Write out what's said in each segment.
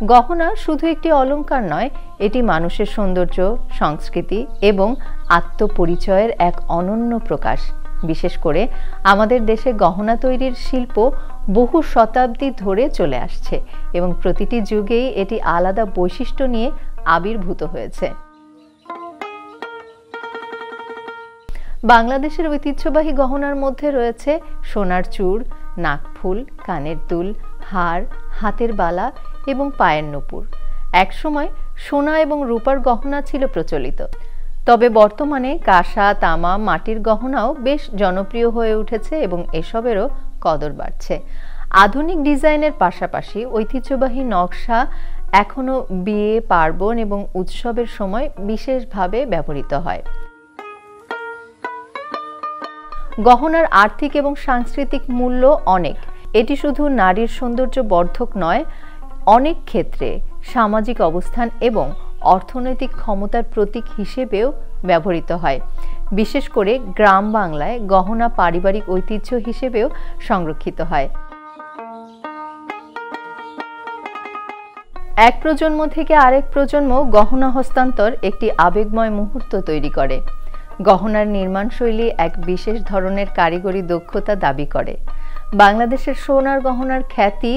গহনা শুধু একটি অলংকার নয়, এটি মানুষের সৌন্দর্য, সংস্কৃতি এবং আত্মপরিচয়ের এক অনন্য প্রকাশ। বিশেষ করে আমাদের দেশে গহনা তৈরির শিল্প বহু শতাব্দী ধরে চলে আসছে এবং প্রতিটি যুগেই এটি আলাদা বৈশিষ্ট্য নিয়ে আবির্ভূত হয়েছে। বাংলাদেশের ঐতিহ্যবাহী গহনার মধ্যে রয়েছে সোনার চূড়, নাকফুল, কানের দুল, হার, হাতের বালা এবং পায়ের নূপুর। একসময় সোনা এবং রূপার গহনা ছিল প্রচলিত, তবে বর্তমানে কাঁসা, তামা, মাটির গহনাও বেশ জনপ্রিয় হয়ে উঠেছে এবং এসবেরও কদর বাড়ছে। আধুনিক ডিজাইনের পাশাপাশি ঐতিহ্যবাহী নকশা এখনও বিয়ে, পার্বণ এবং উৎসবের সময় বিশেষভাবে ব্যবহৃত হয়। গহনার আর্থিক এবং সাংস্কৃতিক মূল্য অনেক। এটি শুধু নারীর সৌন্দর্য বর্ধক নয়, অনেক ক্ষেত্রে সামাজিক অবস্থান এবং অর্থনৈতিক ক্ষমতার প্রতীক হিসেবেও ব্যবহৃত হয়। বিশেষ করে গ্রাম বাংলায় গহনা পারিবারিক ঐতিহ্য হিসেবেও সংরক্ষিত হয়। এক প্রজন্ম থেকে আরেক প্রজন্ম গহনা হস্তান্তর একটি আবেগময় মুহূর্ত তৈরি করে। গহনার নির্মাণশৈলী এক বিশেষ ধরনের কারিগরি দক্ষতা দাবি করে। বাংলাদেশের সোনার গহনার খ্যাতি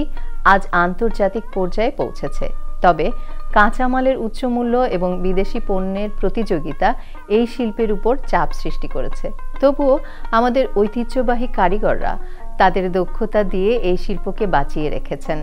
আজ আন্তর্জাতিক পর্যায়ে পৌঁছেছে, তবে কাঁচামালের উচ্চমূল্য এবং বিদেশি পণ্যের প্রতিযোগিতা এই শিল্পের উপর চাপ সৃষ্টি করেছে। তবুও আমাদের ঐতিহ্যবাহী কারিগররা তাদের দক্ষতা দিয়ে এই শিল্পকে বাঁচিয়ে রেখেছেন।